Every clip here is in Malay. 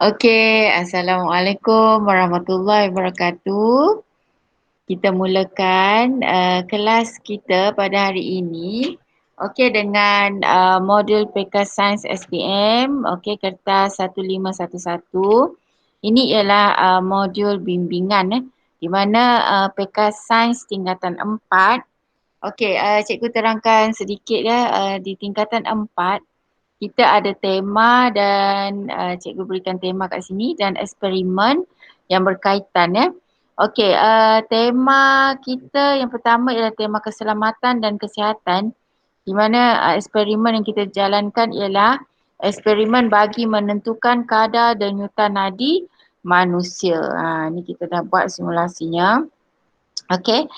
Okey, Assalamualaikum warahmatullahi wabarakatuh. Kita mulakan kelas kita pada hari ini. Okey, dengan modul PK Sains SPM, okey, kertas 1511. Ini ialah modul bimbingan di mana PK Sains tingkatan 4. Okey, cikgu terangkan sedikit di tingkatan 4 kita ada tema dan cikgu berikan tema kat sini dan eksperimen yang berkaitan Okey, tema kita yang pertama ialah tema keselamatan dan kesihatan di mana eksperimen yang kita jalankan ialah eksperimen bagi menentukan kadar denyutan nadi manusia. Ni kita dah buat simulasinya. Okey,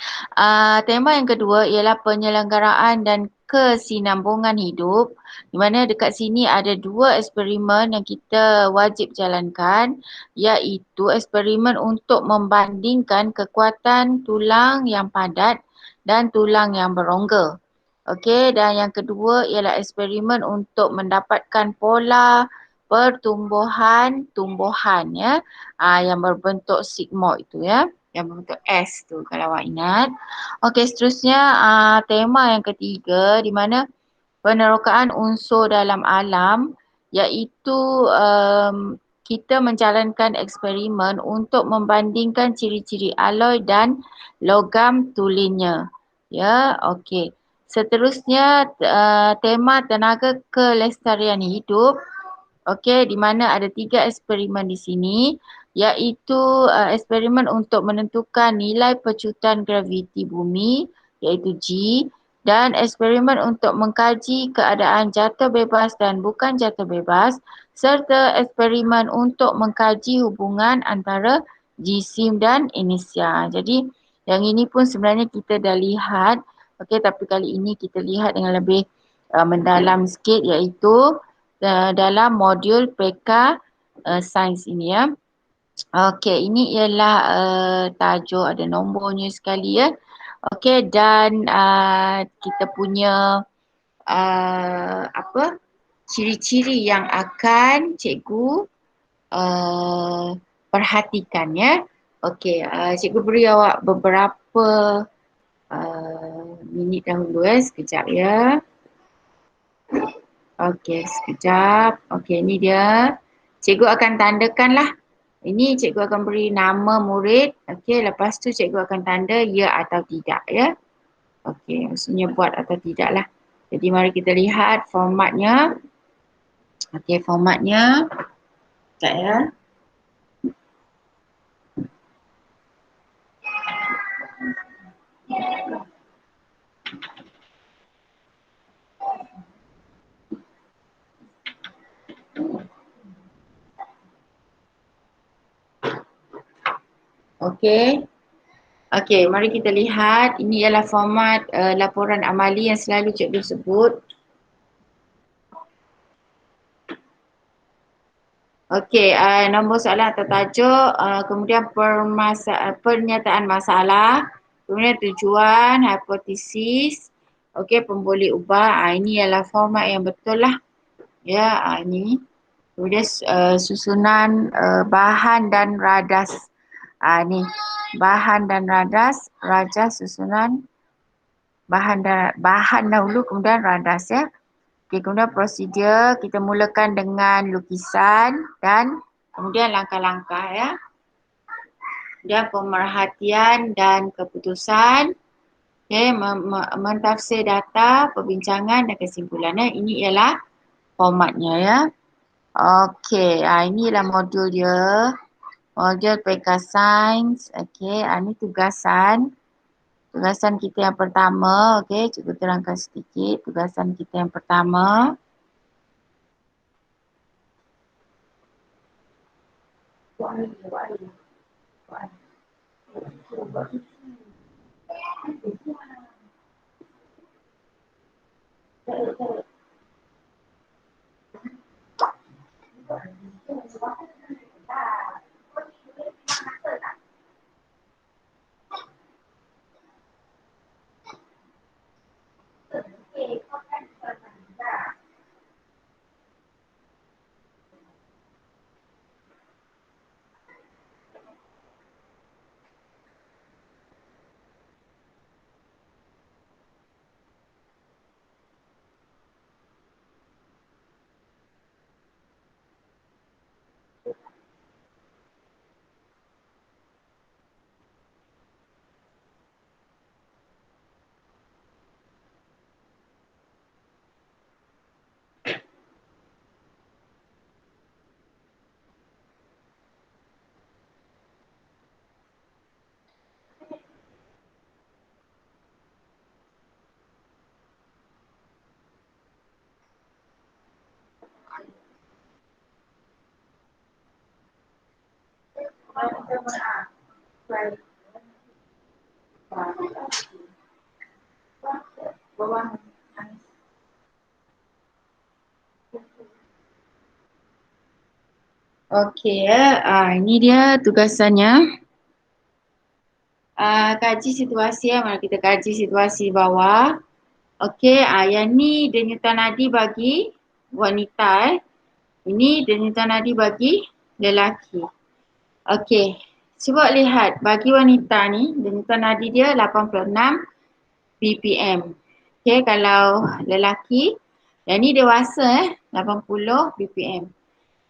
tema yang kedua ialah penyelenggaraan dan kesinambungan hidup di mana dekat sini ada dua eksperimen yang kita wajib jalankan iaitu eksperimen untuk membandingkan kekuatan tulang yang padat dan tulang yang berongga. Okey, dan yang kedua ialah eksperimen untuk mendapatkan pola pertumbuhan tumbuhan yang berbentuk sigmoid itu yang berbentuk S tu kalau awak ingat. Okey, seterusnya tema yang ketiga di mana penerokaan unsur dalam alam iaitu kita menjalankan eksperimen untuk membandingkan ciri-ciri alloy dan logam tulinnya. Ya, okey. Seterusnya tema tenaga kelestarian hidup. Okey, di mana ada 3 eksperimen di sini iaitu eksperimen untuk menentukan nilai pecutan graviti bumi iaitu G dan eksperimen untuk mengkaji keadaan jatuh bebas dan bukan jatuh bebas serta eksperimen untuk mengkaji hubungan antara jisim dan inersia. Jadi yang ini pun sebenarnya kita dah lihat, okey, tapi kali ini kita lihat dengan lebih mendalam sikit iaitu dalam modul PK Sains ini Okey, ini ialah tajuk, ada nombornya sekali Okey, dan kita punya ciri-ciri yang akan cikgu perhatikan Okey, cikgu beri awak beberapa minit dahulu sekejap Okey, sekejap. Okey, ni dia. Cikgu akan tandakan lah. Ini cikgu akan beri nama murid. Okey, lepas tu cikgu akan tanda ya atau tidak Okey, maksudnya buat atau tidak lah. Jadi mari kita lihat formatnya. Okey, formatnya. Sekejap Okey. Okey, mari kita lihat. Ini ialah format laporan amali yang selalu cikgu sebut. Okey, nombor soalan atau tajuk, kemudian pernyataan masalah, kemudian tujuan, hipotesis, okey, pemboleh ubah. Ini ialah format yang betul lah. Ya, ini. Kemudian susunan bahan dan radas. Ni, bahan dan radas, susunan bahan dahulu kemudian radas Okey, kemudian prosedur kita mulakan dengan lukisan dan kemudian langkah-langkah Dan pemerhatian dan keputusan. Okey, mentafsir data, perbincangan dan kesimpulan Ini ialah formatnya Okey, ini ialah modul dia. Modul PK Sains. Okey, ini tugasan. Tugasan kita yang pertama, okey, cikgu terangkan sedikit. Tugasan kita yang pertama. Okey ya, ini dia tugasannya. Kaji situasi ya, mari kita kaji situasi bawah. Okey, yang ni denyutan nadi bagi wanita Ini denyutan nadi bagi lelaki. Okey, cuba lihat bagi wanita ni denyutan nadi dia 86 BPM. Okey, kalau lelaki yang ni dewasa 80 BPM.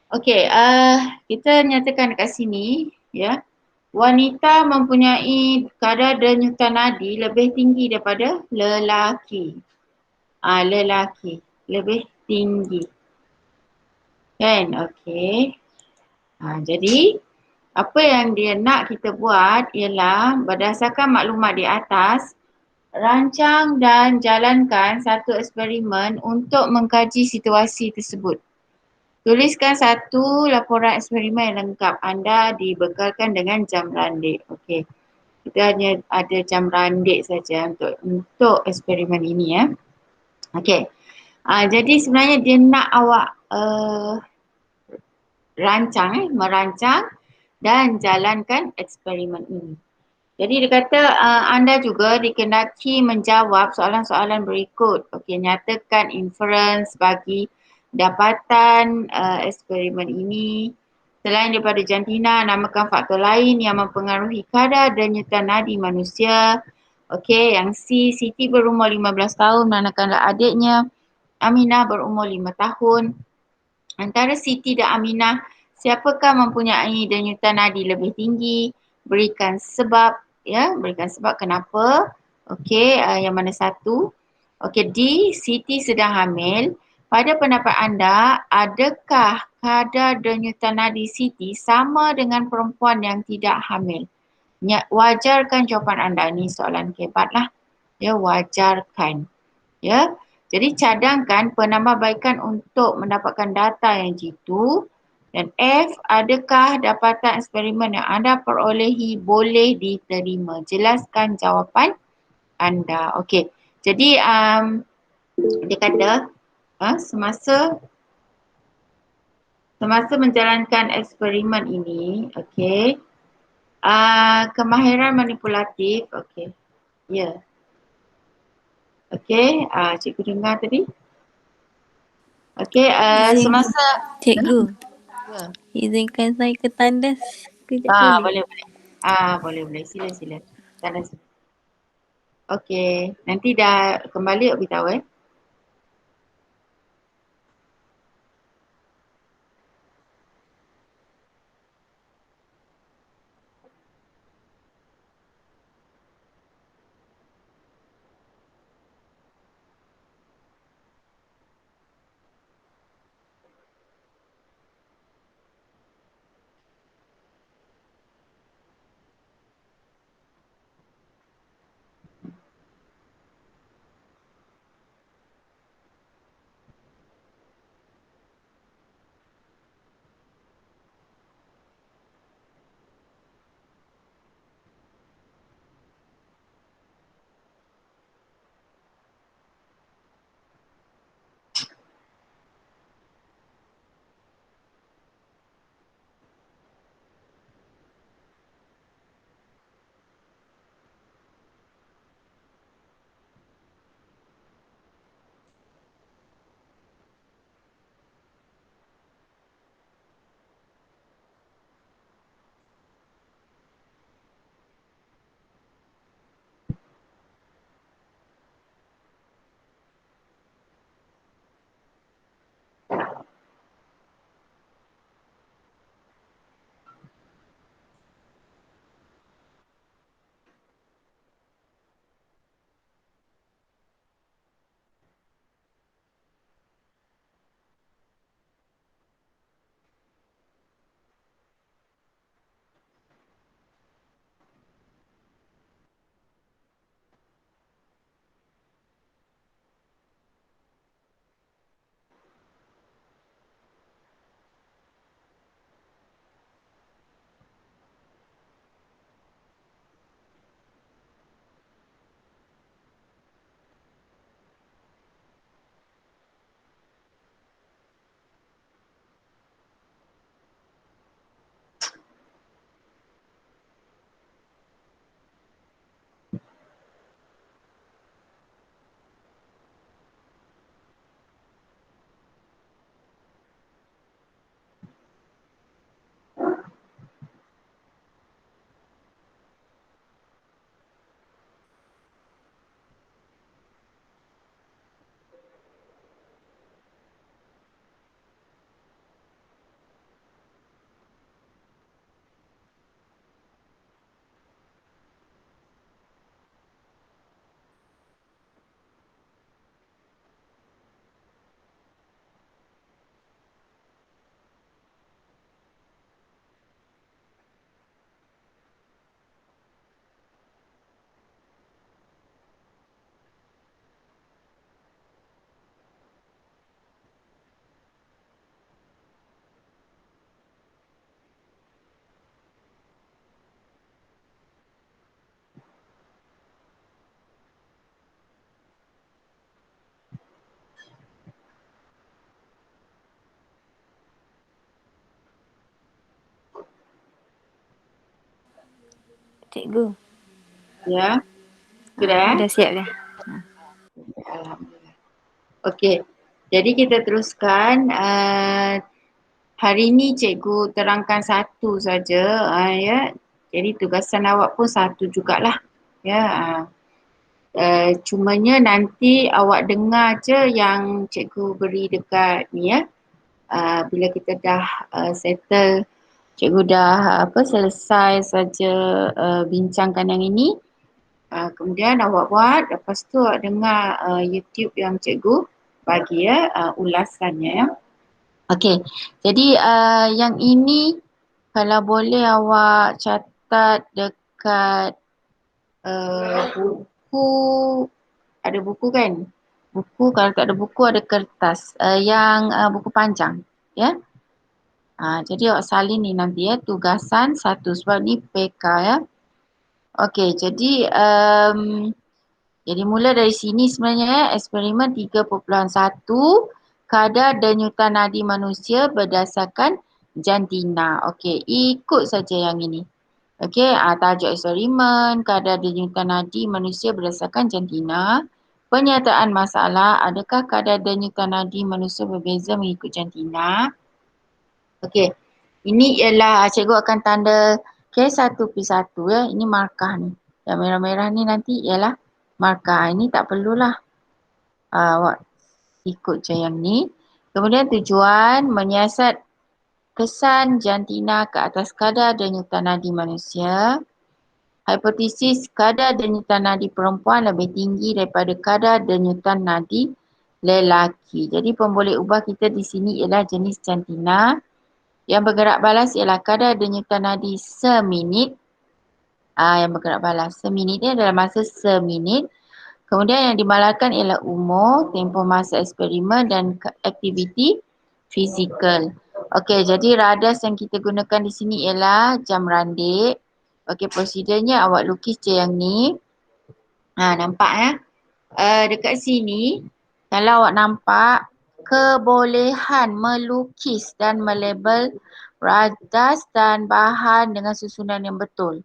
Okey, kita nyatakan dekat sini ya. Wanita mempunyai kadar denyutan nadi lebih tinggi daripada lelaki. Lelaki lebih tinggi. Kan? Okey. Jadi apa yang dia nak kita buat ialah berdasarkan maklumat di atas, rancang dan jalankan satu eksperimen untuk mengkaji situasi tersebut. Tuliskan satu laporan eksperimen yang lengkap. Anda dibekalkan dengan jam randik. Okey. Kita hanya ada jam randik saja untuk eksperimen ini ya. Okey. Jadi sebenarnya dia nak awak merancang dan jalankan eksperimen ini. Jadi dia kata anda juga dikehendaki menjawab soalan-soalan berikut. Okey, nyatakan inference bagi dapatan eksperimen ini. Selain daripada jantina, namakan faktor lain yang mempengaruhi kadar denyutan nadi manusia. Okey, yang C, Siti berumur 15 tahun, manakala adiknya Aminah berumur 5 tahun. Antara Siti dan Aminah, siapakah mempunyai denyutan nadi lebih tinggi? Berikan sebab, ya, berikan sebab kenapa. Okey, yang mana satu? Okey, D, Siti sedang hamil. Pada pendapat anda, adakah kadar denyutan nadi Siti sama dengan perempuan yang tidak hamil? Wajarkan jawapan anda. Ini soalan kebat lah. Ya, wajarkan. Ya, jadi cadangkan penambahbaikan untuk mendapatkan data yang jitu. Dan F, adakah dapatan eksperimen yang anda perolehi boleh diterima? Jelaskan jawapan anda. Okey, jadi dia kata semasa menjalankan eksperimen ini, okey, kemahiran manipulatif, okey, ya. Okey, cikgu dengar tadi. Okey, semasa Cikgu, ya. izinkan saya ke tandas kejap boleh? Boleh. Sila. Tandas. Okey, nanti dah kembali beritahu cikgu. Ya, sudah? Dah siap dah. Alhamdulillah. Okey, jadi kita teruskan. Hari ini cikgu terangkan satu saja, ya. Jadi tugasan awak pun satu jugalah, ya. Cumanya nanti awak dengar je yang cikgu beri dekat ni, ya. Bila kita dah settle, cikgu dah selesai saja bincangkan yang ini. Kemudian awak buat, lepas tu awak dengar YouTube yang cikgu bagi, ya, ulasannya, ya. Okey, jadi yang ini kalau boleh awak catat dekat buku, ada buku kan? Buku, kalau tak ada buku ada kertas yang buku panjang, ya. Jadi awak salin ni nanti, ya, tugasan satu sebab ni PK, ya. Okey, jadi mula dari sini sebenarnya, eksperimen 3.1, kadar denyutan nadi manusia berdasarkan jantina. Okey, ikut saja yang ini. Okey, tajuk eksperimen, kadar denyutan nadi manusia berdasarkan jantina. Penyataan masalah, adakah kadar denyutan nadi manusia berbeza mengikut jantina? Okey, ini ialah cikgu akan tanda K1P1, ya. Ini markah ni. Yang merah-merah ni nanti ialah markah. Ini tak perlulah awak ikut je yang ni. Kemudian tujuan menyiasat kesan jantina ke atas kadar denyutan nadi manusia. Hipotesis kadar denyutan nadi perempuan lebih tinggi daripada kadar denyutan nadi lelaki. Jadi pemboleh ubah kita di sini ialah jenis jantina. Yang bergerak balas ialah kadar denyutan nadi seminit. Yang bergerak balas seminit ni dalam masa seminit. Kemudian yang dimalarkan ialah umur, tempoh masa eksperimen dan aktiviti fizikal. Okey, jadi radas yang kita gunakan di sini ialah jam randik. Okey, prosedurnya awak lukis je yang ni. Nampak, ya? Dekat sini, kalau awak nampak, kebolehan melukis dan melabel radas dan bahan dengan susunan yang betul.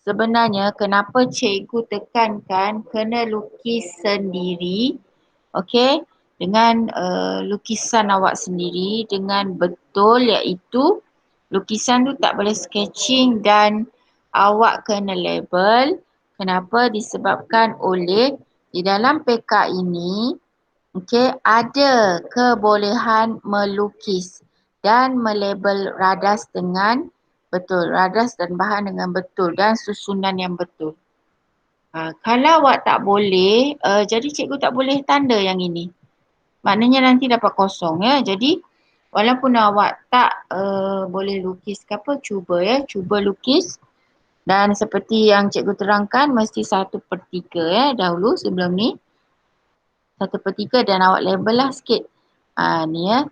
Sebenarnya kenapa cikgu tekankan kena lukis sendiri, okey, dengan lukisan awak sendiri dengan betul, iaitu lukisan tu tak boleh sketching dan awak kena label. Kenapa? Disebabkan oleh di dalam PK ini, okey, ada kebolehan melukis dan melabel radas dengan betul, radas dan bahan dengan betul dan susunan yang betul. Kalau awak tak boleh, jadi cikgu tak boleh tanda yang ini. Maknanya nanti dapat kosong, ya. Jadi walaupun awak tak boleh lukis ke apa, cuba, ya, cuba lukis. Dan seperti yang cikgu terangkan, mesti 1/3, ya, dahulu sebelum ni. 1/3 dan awak label lah sikit. Ni, ya,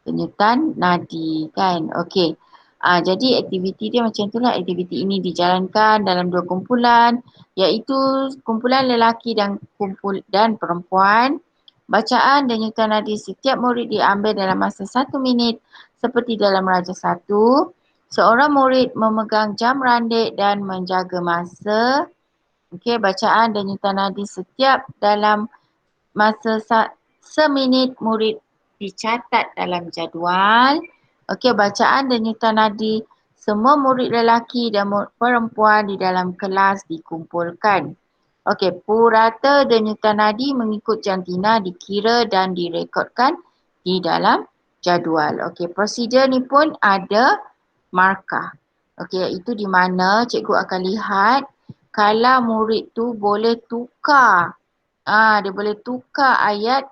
denyutan nadi, kan. Okey. Jadi aktiviti dia macam itulah. Aktiviti ini dijalankan dalam 2 kumpulan, iaitu kumpulan lelaki dan perempuan. Bacaan denyutan nadi setiap murid diambil dalam masa 1 minit seperti dalam Raja 1. Seorang murid memegang jam randik dan menjaga masa. Okey, bacaan denyutan nadi setiap dalam masa seminit murid dicatat dalam jadual. Okey, bacaan denyutan nadi semua murid lelaki dan perempuan di dalam kelas dikumpulkan. Okey, purata denyutan nadi mengikut jantina dikira dan direkodkan di dalam jadual. Okey, prosedur ni pun ada markah. Okey, itu di mana cikgu akan lihat kalau murid tu boleh tukar. Dia boleh tukar ayat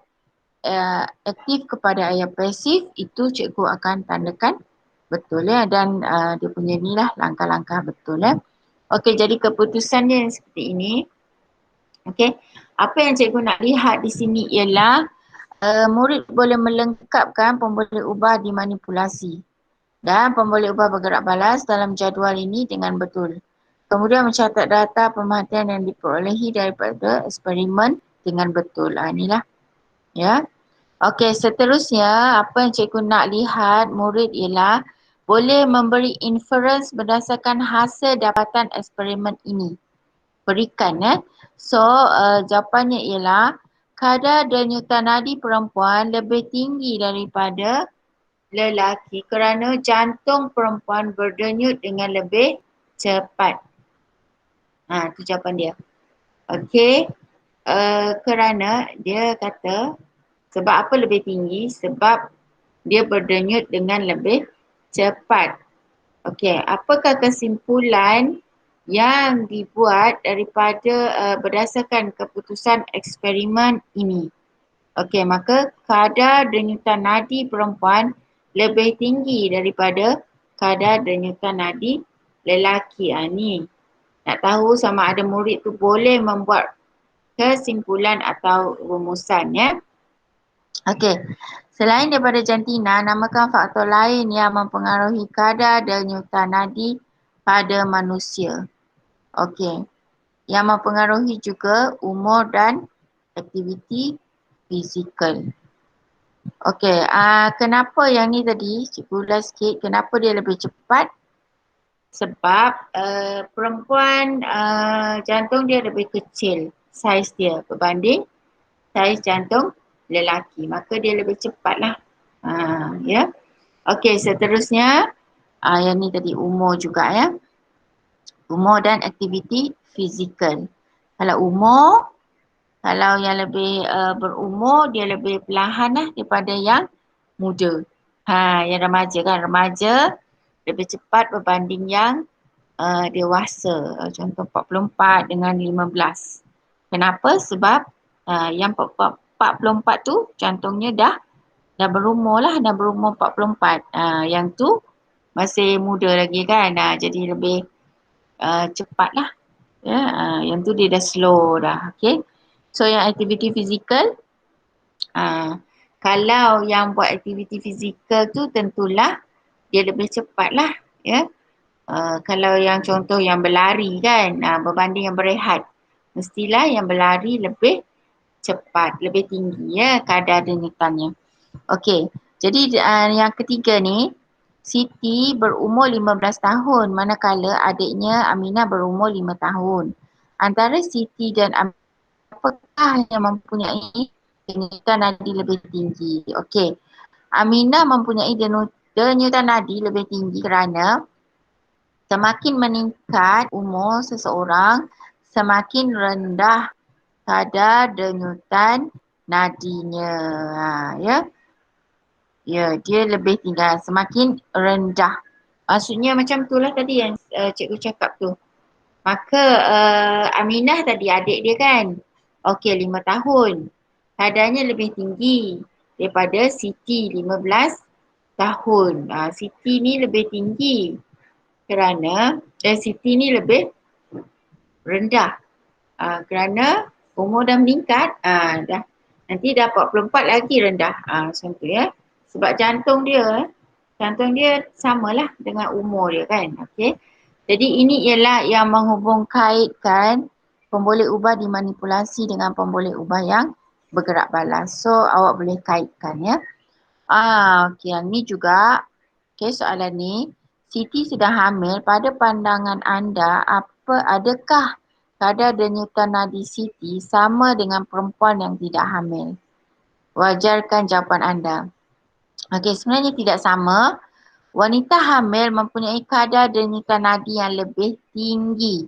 aktif kepada ayat pasif, itu cikgu akan tandakan betul, ya, dan dia punya ni lah langkah-langkah betul, ya. Okey, jadi keputusannya seperti ini. Okey, apa yang cikgu nak lihat di sini ialah murid boleh melengkapkan pemboleh ubah dimanipulasi dan pemboleh ubah bergerak balas dalam jadual ini dengan betul. Kemudian mencatat data pemerhatian yang diperolehi daripada eksperimen dengan betul. Inilah, ya. Okey, seterusnya apa yang cikgu nak lihat murid ialah boleh memberi inference berdasarkan hasil dapatan eksperimen ini. Berikan So jawapannya ialah kadar denyutan nadi perempuan lebih tinggi daripada lelaki kerana jantung perempuan berdenyut dengan lebih cepat. Itu jawapan dia. Okey. Kerana dia kata sebab apa lebih tinggi? Sebab dia berdenyut dengan lebih cepat. Okey, apakah kesimpulan yang dibuat daripada berdasarkan keputusan eksperimen ini? Okey, maka kadar denyutan nadi perempuan lebih tinggi daripada kadar denyutan nadi lelaki. Ni nak tahu sama ada murid tu boleh membuat kesimpulan atau rumusan Okey. Selain daripada jantina, namakan faktor lain yang mempengaruhi kadar denyutan nadi pada manusia. Okey. Yang mempengaruhi juga umur dan aktiviti fizikal. Okey, kenapa yang ni tadi, cikgu ulas sikit, kenapa dia lebih cepat? Sebab perempuan jantung dia lebih kecil, saiz dia berbanding saiz jantung lelaki. Maka dia lebih cepat lah. Okey, seterusnya yang ni tadi umur juga Umur dan aktiviti fizikal. Kalau umur, kalau yang lebih berumur dia lebih perlahan daripada yang muda. Yang remaja kan, remaja lebih cepat berbanding yang dewasa. Contoh 44 dengan 15. Kenapa? Sebab yang 44 tu jantungnya dah berumur lah, dah berumur 44. Yang tu masih muda lagi kan. Jadi lebih cepat lah. Yang tu dia dah slow dah. Okay. So yang aktiviti fizikal, kalau yang buat aktiviti fizikal tu tentulah dia lebih cepat lah. Kalau yang contoh yang berlari kan, berbanding yang berehat, mestilah yang berlari lebih cepat, lebih tinggi kadar denyutannya. Okey, jadi yang ketiga ni, Siti berumur 15 tahun manakala adiknya Aminah berumur 5 tahun. Antara Siti dan Aminah, apakah yang mempunyai denyutan nadi lebih tinggi? Okey, Aminah mempunyai denyutan nadi lebih tinggi kerana semakin meningkat umur seseorang, semakin rendah kadar denyutan nadinya. Dia lebih tinggal, semakin rendah. Maksudnya macam itulah tadi yang cikgu cakap tu. Maka Aminah tadi adik dia kan, okey 5 tahun. Kadarnya lebih tinggi daripada Siti 15 tahun. Siti ni lebih tinggi kerana Siti ni lebih rendah kerana umur dah meningkat, nanti dah 44 lagi rendah. Macam tu sebab jantung dia samalah dengan umur dia kan. Okey. Jadi ini ialah yang menghubung kaitkan pemboleh ubah dimanipulasi dengan pemboleh ubah yang bergerak balas. So awak boleh kaitkan okey, yang ni juga. Okey, soalan ni, Siti sedang hamil, pada pandangan anda adakah kadar denyutan nadi Siti sama dengan perempuan yang tidak hamil? Wajarkan jawapan anda. Okey, sebenarnya tidak sama. Wanita hamil mempunyai kadar denyutan nadi yang lebih tinggi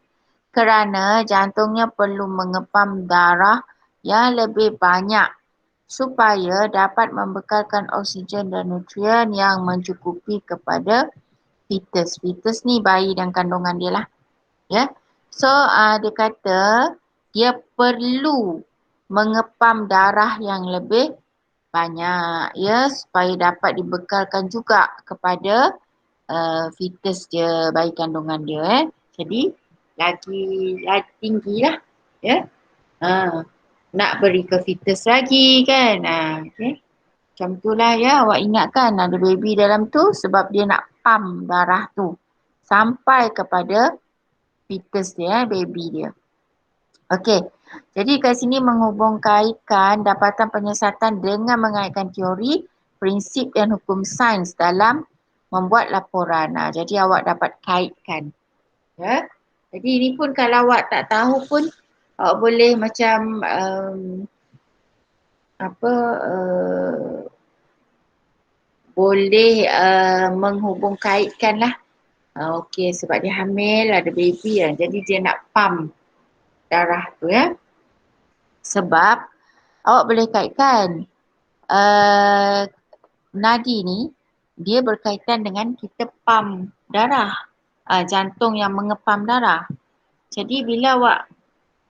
kerana jantungnya perlu mengepam darah yang lebih banyak supaya dapat membekalkan oksigen dan nutrien yang mencukupi kepada fetus. Fetus ni bayi dan kandungan dia lah. So dia kata dia perlu mengepam darah yang lebih banyak supaya dapat dibekalkan juga kepada fetus dia, bayi kandungan dia Jadi lagi tinggi lah nak beri ke fetus lagi kan. Okay. Macam tu lah awak ingatkan ada baby dalam tu sebab dia nak pump darah tu sampai kepada fetus dia, baby dia. Okey, jadi kat sini menghubung kaitkan dapatan penyiasatan dengan mengaitkan teori, prinsip dan hukum sains dalam membuat laporan. Jadi awak dapat kaitkan. Ya. Jadi ini pun kalau awak tak tahu pun awak boleh macam apa boleh menghubung kaitkan lah. Okey, sebab dia hamil, ada baby kan. Jadi dia nak pump darah tu ya. Sebab awak boleh kaitkan nadi ni dia berkaitan dengan kita pump darah. Jantung yang mengepam darah. Jadi bila awak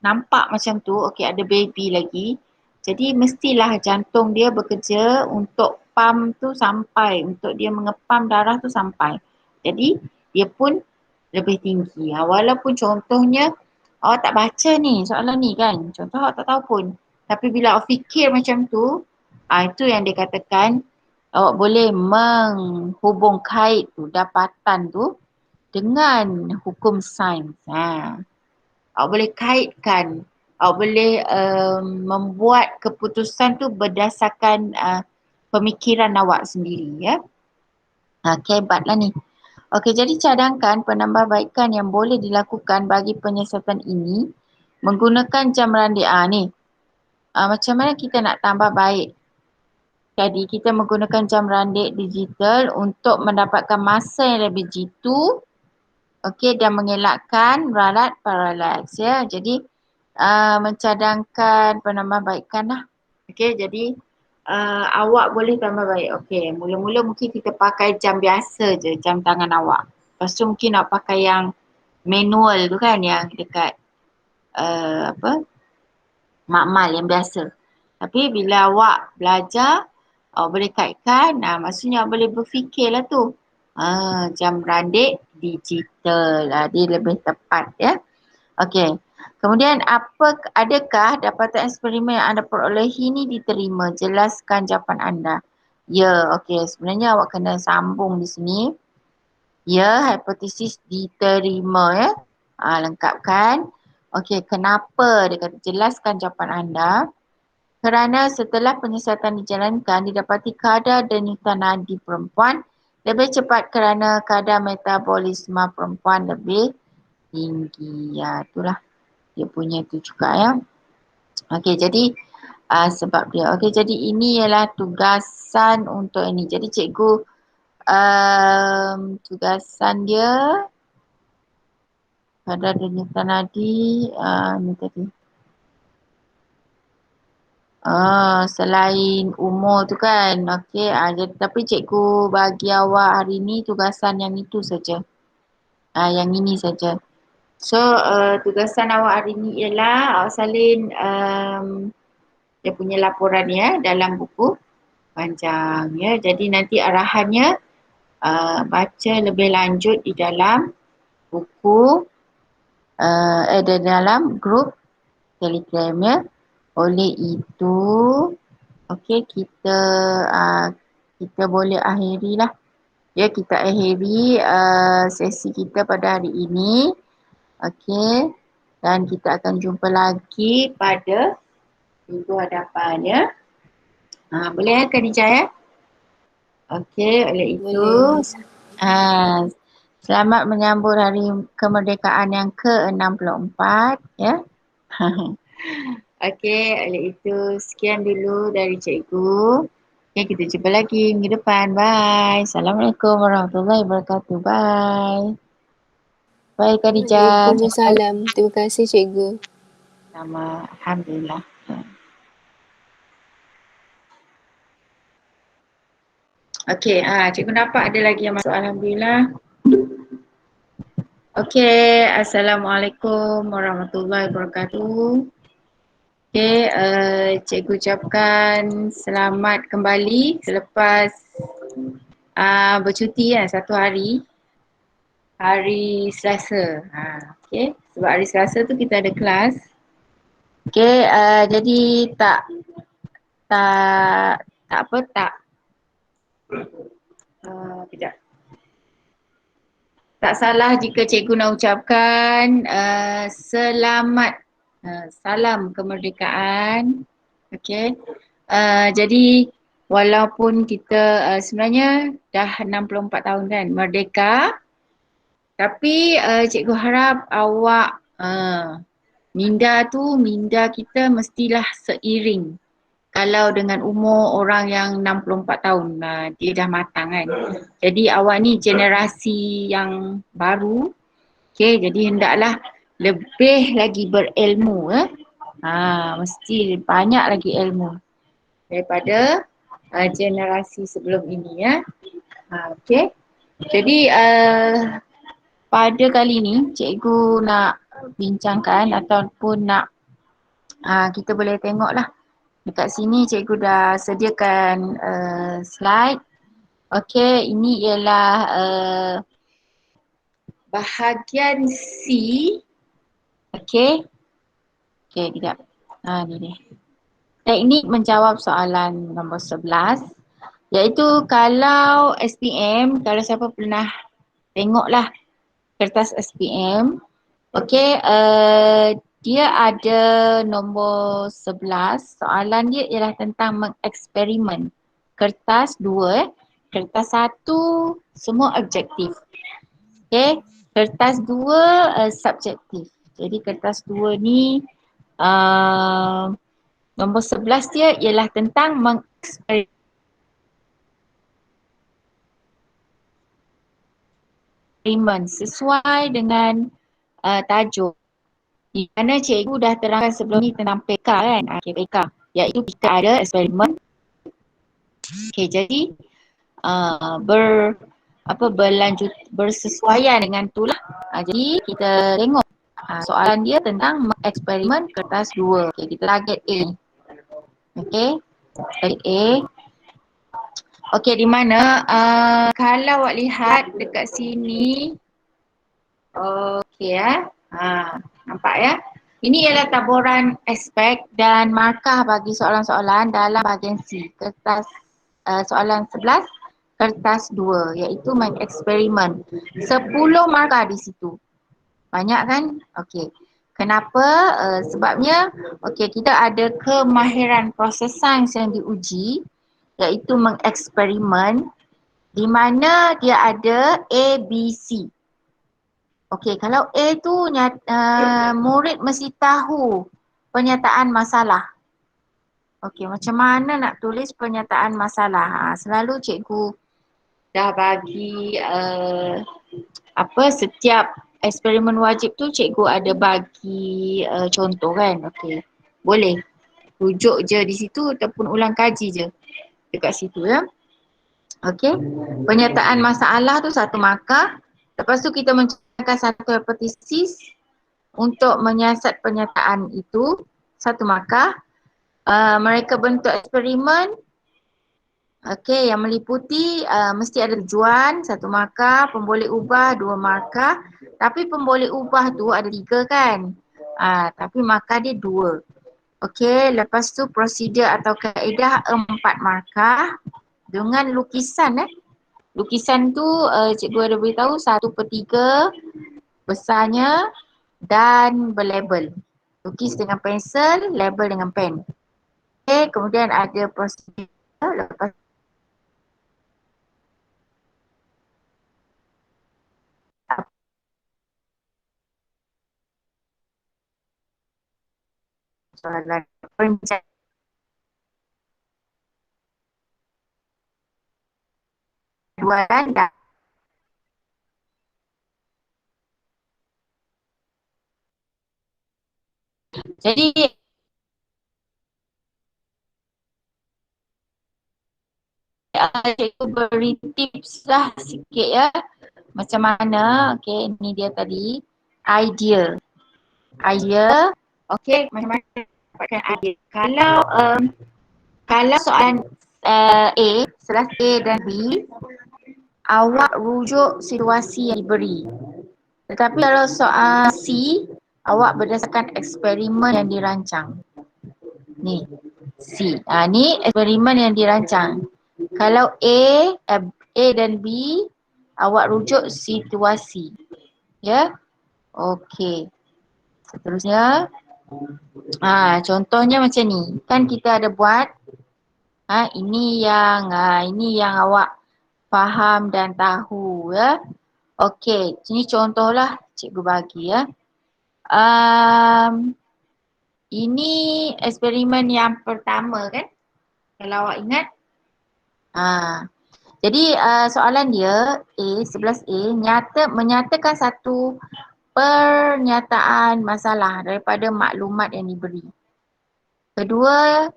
nampak macam tu, okey ada baby lagi. Jadi mestilah jantung dia bekerja untuk pump tu sampai, untuk dia mengepam darah tu sampai. Jadi dia pun lebih tinggi. Walaupun contohnya awak tak baca ni soalan ni kan. Contoh awak tak tahu pun. Tapi bila awak fikir macam tu, itu yang dia katakan awak boleh menghubung kait tu, dapatan tu dengan hukum sains. Awak boleh kaitkan, awak boleh membuat keputusan tu berdasarkan pemikiran awak sendiri ya. Hebatlah ni. Okey, jadi cadangkan penambahbaikan yang boleh dilakukan bagi penyiasatan ini menggunakan jam randik. Ni. Macam mana kita nak tambah baik? Jadi kita menggunakan jam randik digital untuk mendapatkan masa yang lebih jitu. Okey, dan mengelakkan ralat paralaks ya. Jadi mencadangkan penambahbaikan lah. Okey, jadi awak boleh tambah baik. Okey, mula-mula mungkin kita pakai jam biasa je, jam tangan awak. Lepas tu mungkin nak pakai yang manual tu kan, yang dekat makmal yang biasa. Tapi bila awak belajar, awak boleh kaitkan, maksudnya awak boleh berfikirlah tu. Jam randik digital, dia lebih tepat ya. Okey. Kemudian adakah dapatan eksperimen yang anda perolehi ni diterima? Jelaskan jawapan anda. Ya, okey. Sebenarnya awak kena sambung di sini. Ya, hipotesis diterima ya. Lengkapkan. Okey, kenapa? Dia kata jelaskan jawapan anda. Kerana setelah penyiasatan dijalankan, didapati kadar denyutan nadi perempuan lebih cepat kerana kadar metabolisme perempuan lebih tinggi. Ya, itulah dia punya tu juga ya. Okey, jadi sebab dia. Okey, jadi ini ialah tugasan untuk ini. Jadi cikgu tugasan dia pada denyutan nadi ni tadi. Selain umur tu kan. Okey, jadi, tapi cikgu bagi awak hari ni tugasan yang itu saja. Yang ini saja. So, tugasan awak hari ni ialah awak salin dia punya laporan ya dalam buku panjang ya. Jadi nanti arahannya baca lebih lanjut di dalam buku di dalam grup Telegram ya. Oleh itu okey, kita boleh akhirilah ya, kita akhiri sesi kita pada hari ini. Okey, dan kita akan jumpa lagi pada minggu hadapan ya. Boleh ya Khadijah ya? Okey, oleh itu Boleh. selamat menyambut hari kemerdekaan yang ke-64 ya. Okey, oleh itu sekian dulu dari cikgu. Okey, kita jumpa lagi minggu depan. Bye. Assalamualaikum warahmatullahi wabarakatuh. Bye. Bye Khadijah. Waalaikumsalam. Terima kasih cikgu. Sama, alhamdulillah. Okey, cikgu nampak ada lagi yang masuk, alhamdulillah. Okey, assalamualaikum warahmatullahi wabarakatuh. Okey, cikgu ucapkan selamat kembali selepas bercuti ya, satu hari. Hari Selasa. Okey, sebab hari Selasa tu kita ada kelas. Okey, jadi tak kejap. Tak salah jika cikgu nak ucapkan selamat salam kemerdekaan. Okey. Jadi walaupun kita sebenarnya dah 64 tahun kan merdeka, tapi cikgu harap awak minda kita mestilah seiring. Kalau dengan umur orang yang 64 tahun, dia dah matang kan. Jadi awak ni generasi yang baru, okay, jadi hendaklah lebih lagi berilmu. Mesti banyak lagi ilmu daripada generasi sebelum ini ya. Okay. Jadi pada kali ni cikgu nak bincangkan ataupun nak kita boleh tengok lah dekat sini cikgu dah sediakan slide. Okey, ini ialah bahagian C. Okey. Okey, tidak. Ni dia. Teknik menjawab soalan nombor 11. Iaitu kalau SPM, kalau siapa pernah tengoklah kertas SPM. Okey, dia ada nombor 11. Soalan dia ialah tentang mengeksperimen. Kertas 2, kertas 1 semua objektif. Okey, kertas 2 subjektif. Jadi kertas 2 ni nombor 11 dia ialah tentang mengeksperimen sesuai dengan tajuk. Di mana cikgu dah terangkan sebelum ni tentang PK kan, PK. Iaitu kita ada eksperimen. Okey, jadi bersesuaian dengan tu lah. Jadi kita tengok soalan dia tentang eksperimen kertas 2. Okey, kita target A. Okey, target A. Okey, di mana kalau awak lihat dekat sini. Okey ya. Nampak ya? Ini ialah taburan aspek dan markah bagi soalan-soalan dalam bahagian C. Kertas soalan 11, kertas 2 iaitu mengeksperimen. 10 markah di situ. Banyak kan? Okey. Kenapa? Sebabnya kita ada kemahiran proses sains yang diuji iaitu mengeksperimen di mana dia ada A, B, C. Okey, kalau A tu murid mesti tahu pernyataan masalah. Okey, macam mana nak tulis pernyataan masalah? Selalu cikgu dah bagi setiap eksperimen wajib tu cikgu ada bagi contoh kan. Okey, boleh rujuk je di situ ataupun ulang kaji je dekat situ ya. Okey, pernyataan masalah tu 1 markah. Lepas tu kita mencari satu hipotesis untuk menyiasat pernyataan itu 1 markah. Mereka bentuk eksperimen. Okey, yang meliputi mesti ada tujuan 1 markah, pemboleh ubah 2 markah. Tapi pemboleh ubah tu ada 3 kan. Tapi markah dia 2. Okey, lepas tu prosedur atau kaedah 4 markah dengan lukisan Lukisan tu cikgu ada beritahu 1/3 besarnya dan berlabel. Lukis dengan pensel, label dengan pen. Okay, kemudian ada prosedur lepas soalan perencanaan dan jadi cikgu beri tips lah sikit ya macam mana. Okay, ni dia tadi idea. Okay, macam mana dapatkan idea. Kalau soalan A, setelah A dan B, awak rujuk situasi yang diberi. Tetapi kalau soal C, awak berdasarkan eksperimen yang dirancang. Ni, C. Ni eksperimen yang dirancang. Kalau A dan B, awak rujuk situasi. Ya? Okey. Seterusnya, contohnya macam ni. Kan kita ada buat Ini yang awak faham dan tahu ya. Okey, ini contohlah cikgu bagi ya. Ini eksperimen yang pertama kan? Kalau awak ingat. Jadi soalan dia A, 11A menyatakan satu pernyataan masalah daripada maklumat yang diberi. Kedua,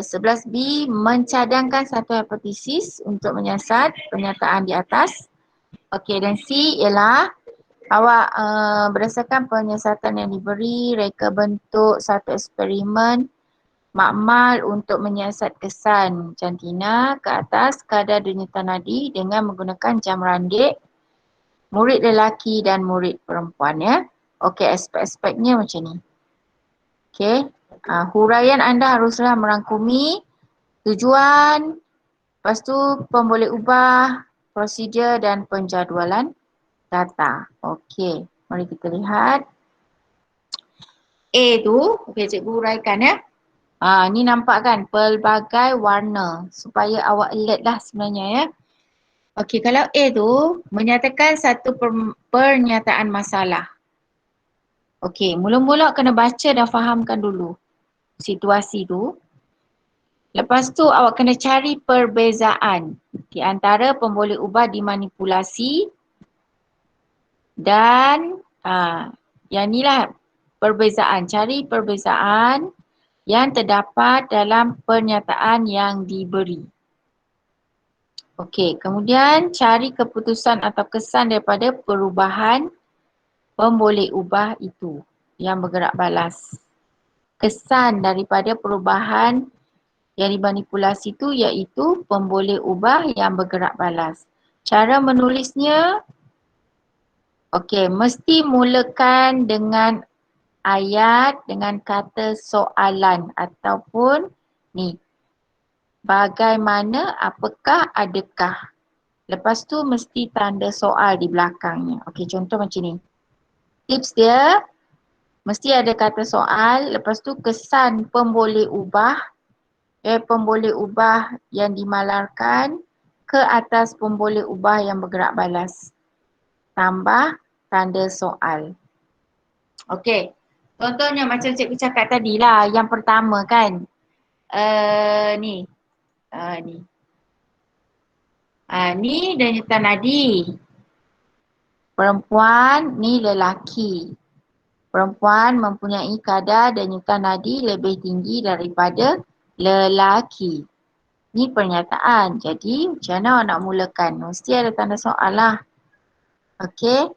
11B mencadangkan satu hipotesis untuk menyiasat pernyataan di atas. Okey, dan C ialah awak berdasarkan penyiasatan yang diberi, reka bentuk satu eksperimen makmal untuk menyiasat kesan jantina ke atas kadar denyutan nadi dengan menggunakan jam randik murid lelaki dan murid perempuan ya. Okey, aspek-aspeknya macam ni. Okey, huraian anda haruslah merangkumi tujuan, lepas tu pemboleh ubah, prosedur dan penjadualan data. Okey, mari kita lihat. A tu, okey cikgu huraikan ya. Ni nampak kan pelbagai warna supaya awak alert lah sebenarnya ya. Okey, kalau A tu menyatakan satu pernyataan masalah. Okey, mula-mula kena baca dan fahamkan dulu situasi tu. Lepas tu awak kena cari perbezaan di antara pemboleh ubah dimanipulasi dan yang ni lah perbezaan. Cari perbezaan yang terdapat dalam pernyataan yang diberi. Okey, kemudian cari keputusan atau kesan daripada perubahan pemboleh ubah itu yang bergerak balas. Kesan daripada perubahan yang dimanipulasi itu iaitu pemboleh ubah yang bergerak balas. Cara menulisnya, okey, mesti mulakan dengan ayat dengan kata soalan ataupun ni, bagaimana, apakah, adakah. Lepas tu mesti tanda soal di belakangnya. Okey, contoh macam ni. Tips dia, mesti ada kata soal, lepas tu kesan pemboleh ubah, pemboleh ubah yang dimalarkan ke atas pemboleh ubah yang bergerak balas. Tambah tanda soal. Okey, contohnya macam cikgu cakap tadi lah, yang pertama kan. Ni. Ni denyutan nadi. Perempuan ni lelaki. Perempuan mempunyai kadar denyutan nadi lebih tinggi daripada lelaki. Ni pernyataan. Jadi macam mana awak nak mulakan? Mesti ada tanda soal lah. Okey.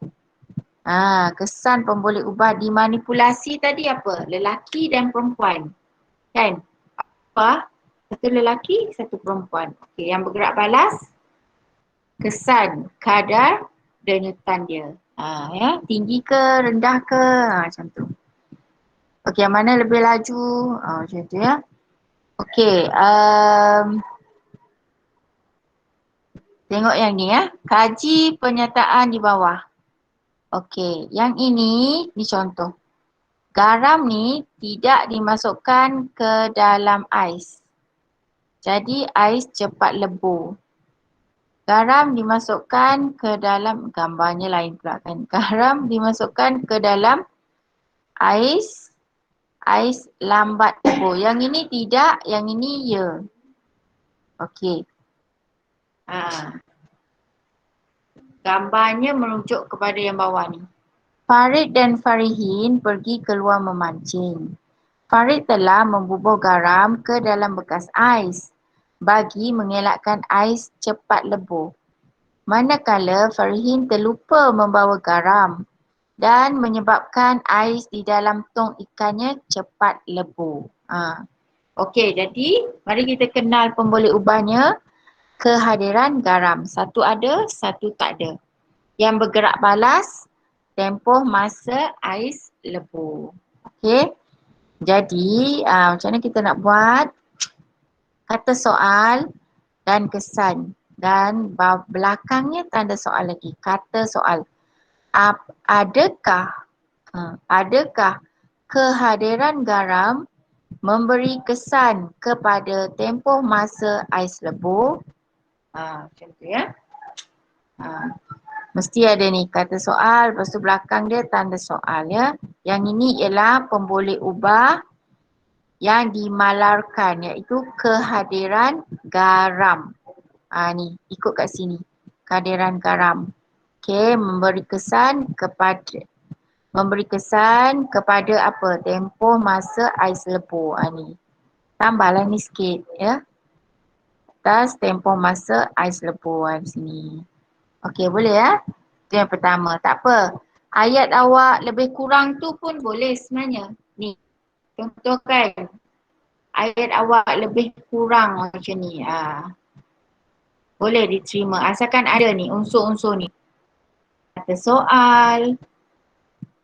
Kesan pemboleh ubah dimanipulasi tadi apa? Lelaki dan perempuan. Kan? Apa? Satu lelaki, satu perempuan. Okey, yang bergerak balas, kesan kadar denyutan dia. Ya, tinggi ke, rendah ke, macam tu. Okey, yang mana lebih laju, macam tu ya. Okey, tengok yang ni ya. Kaji pernyataan di bawah. Okey, yang ini contoh. Garam ni tidak dimasukkan ke dalam ais. Jadi ais cepat lebur. Garam dimasukkan ke dalam, gambarnya lain pula kan. Garam dimasukkan ke dalam ais lambat lebur. Yang ini tidak, yang ini ya. Okey. Gambarnya merujuk kepada yang bawah ni. Farid dan Farihin pergi keluar memancing. Farid telah membubuh garam ke dalam bekas ais bagi mengelakkan ais cepat lebur. Manakala Farihin terlupa membawa garam dan menyebabkan ais di dalam tong ikannya cepat lebur. Okey, jadi mari kita kenal pemboleh ubahnya. Kehadiran garam. Satu ada, satu tak ada. Yang bergerak balas, tempoh masa ais lebur. Okey. Jadi, macam mana kita nak buat? Kata soal dan kesan. Dan belakangnya tanda soal lagi. Kata soal. Adakah kehadiran garam memberi kesan kepada tempoh masa ais lebur. Macam tu ya. Mesti ada ni kata soal, lepas tu belakang dia tanda soal ya. Yang ini ialah pemboleh ubah yang dimalarkan iaitu kehadiran garam. Ni ikut kat sini. Kehadiran garam. Okey, memberi kesan kepada apa? Tempoh masa ais lebur. Ni. Tambahlah ni sikit ya. Atas tempoh masa ais lebur di sini. Okey, boleh ya? Itu yang pertama. Tak apa. Ayat awak lebih kurang tu pun boleh sebenarnya. Ni. Contoh kan. Ayat awak lebih kurang macam ni. Boleh diterima. Asalkan ada ni unsur-unsur ni. Kata soal.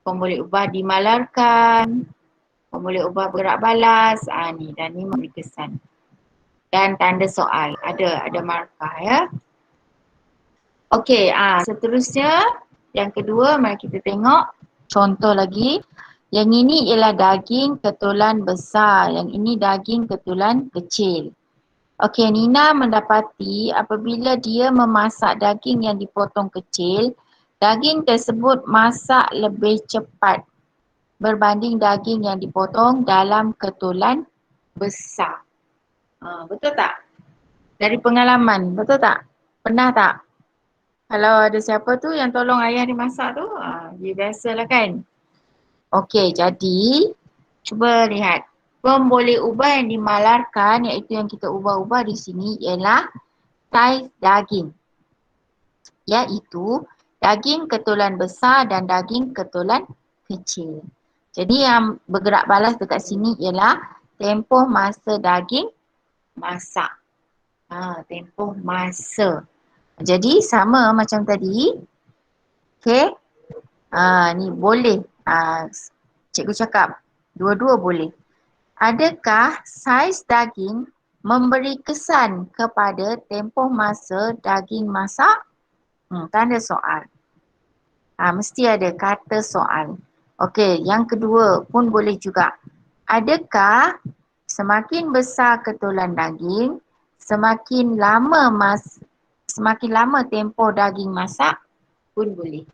Pemboleh ubah dimalarkan. Pemboleh ubah bergerak balas. Ni. Dan ni memberi kesan. Dan tanda soal. Ada markah ya. Okey, seterusnya yang kedua mari kita tengok contoh lagi. Yang ini ialah daging ketulan besar, yang ini daging ketulan kecil. Okey, Nina mendapati apabila dia memasak daging yang dipotong kecil, daging tersebut masak lebih cepat berbanding daging yang dipotong dalam ketulan besar. Betul tak? Dari pengalaman, betul tak? Pernah tak? Kalau ada siapa tu yang tolong ayah dia masak tu, dia biasalah kan. Okey, jadi cuba lihat. Pemboleh ubah yang dimalarkan iaitu yang kita ubah-ubah di sini ialah saiz daging. Iaitu daging ketulan besar dan daging ketulan kecil. Jadi yang bergerak balas dekat sini ialah tempoh masa daging masak. Tempoh masa. Jadi sama macam tadi. Okey. Ni boleh. Cikgu cakap dua-dua boleh. Adakah saiz daging memberi kesan kepada tempoh masa daging masak? Tanda soal. Mesti ada kata soal. Okey, yang kedua pun boleh juga. Adakah semakin besar ketulan daging, semakin lama tempoh daging masak pun boleh.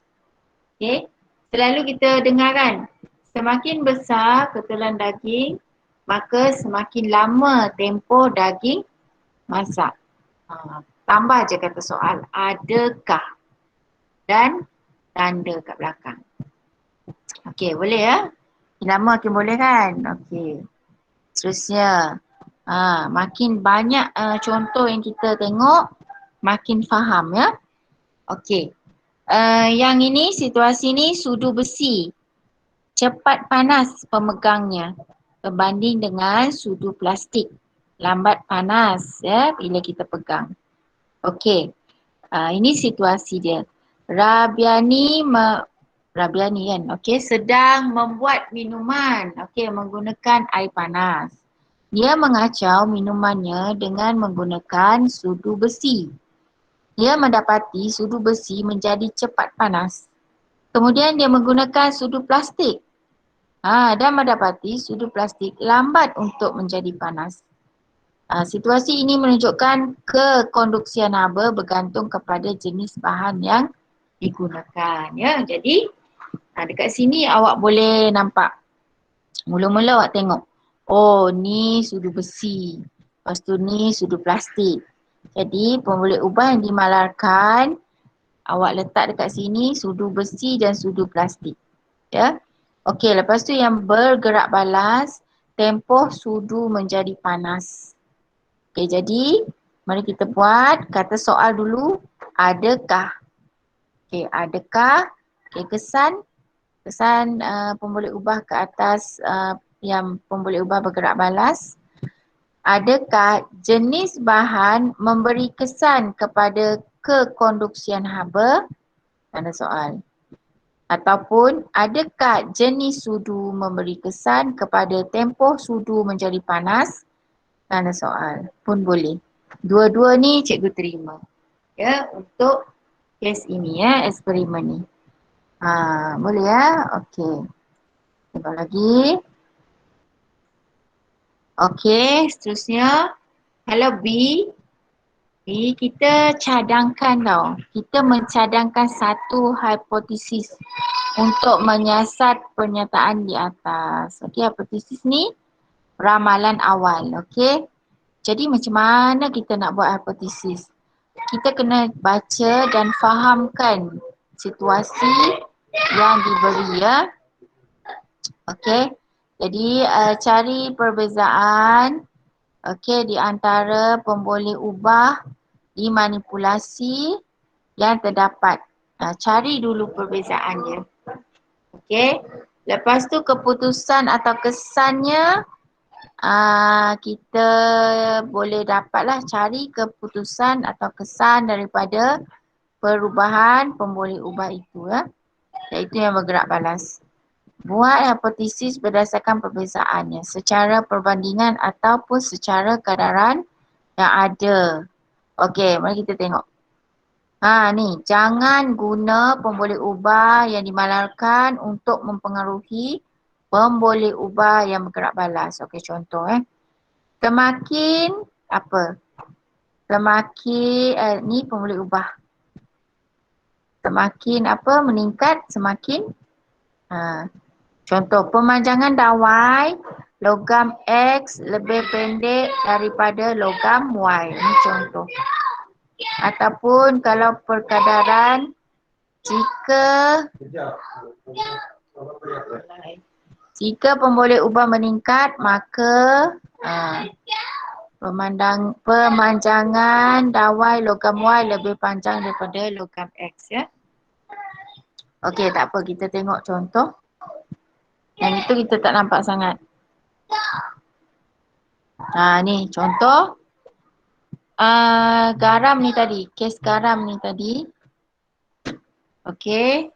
Okey. Selalu kita dengar kan, semakin besar ketulan daging, maka semakin lama tempoh daging masak. Tambah je kata soal, adakah? Dan tanda kat belakang. Okey, boleh ya? Makin lama makin boleh kan? Okey. Seterusnya, makin banyak contoh yang kita tengok, makin faham ya. Okey. Yang ini, situasi ni sudu besi. Cepat panas pemegangnya berbanding dengan sudu plastik. Lambat panas ya bila kita pegang. Okey. Ini situasi dia. Rabiani kan. Okey, sedang membuat minuman. Okey, menggunakan air panas. Dia mengacau minumannya dengan menggunakan sudu besi. Dia mendapati sudu besi menjadi cepat panas. Kemudian dia menggunakan sudu plastik. Dan mendapati sudu plastik lambat untuk menjadi panas. Situasi ini menunjukkan kekonduksian haba bergantung kepada jenis bahan yang digunakan. Ya, jadi dekat sini awak boleh nampak. Mula-mula awak tengok. Oh, ni sudu besi. Lepas tu ni sudu plastik. Jadi pemboleh ubah yang dimalarkan, awak letak dekat sini sudu besi dan sudu plastik. Ya. Okey, lepas tu yang bergerak balas, tempoh sudu menjadi panas. Okey, jadi mari kita buat kata soal dulu. Adakah? Okey, adakah? Okey, kesan pemboleh ubah ke atas yang pemboleh ubah bergerak balas. Adakah jenis bahan memberi kesan kepada kekonduksian haba? Tanda soal. Ataupun adakah jenis sudu memberi kesan kepada tempoh sudu menjadi panas? Tanda soal pun boleh. Dua-dua ni cikgu terima. Ya, untuk kes ini ya, eksperimen ni. Boleh ya? Okey. Tengok lagi. Okey, seterusnya. Kalau B, kita cadangkan tau. Kita mencadangkan satu hipotesis untuk menyiasat pernyataan di atas. Okey, hipotesis ni ramalan awal. Okey. Jadi macam mana kita nak buat hipotesis? Kita kena baca dan fahamkan situasi yang diberi ya. Okey. Jadi cari perbezaan okey di antara pemboleh ubah dimanipulasi yang terdapat. Cari dulu perbezaannya. Okey. Lepas tu keputusan atau kesannya kita boleh dapatlah cari keputusan atau kesan daripada perubahan pemboleh ubah itu ya. Iaitu yang bergerak balas. Buat hipotesis berdasarkan perbezaannya secara perbandingan ataupun secara kadaran yang ada. Okey, mari kita tengok. Ni, jangan guna pemboleh ubah yang dimalarkan untuk mempengaruhi pemboleh ubah yang bergerak balas. Okey, contoh Semakin apa? Semakin ni pemboleh ubah. Semakin apa? Meningkat, semakin contoh, pemanjangan dawai logam X lebih pendek daripada logam Y. Ini contoh. Ataupun kalau perkadaran jika pemboleh ubah meningkat maka pemanjangan dawai logam Y lebih panjang daripada logam X ya. Okey, tak apa, kita tengok contoh. Yang itu kita tak nampak sangat. Ni contoh. Garam ni tadi, kes garam ni tadi. Okey.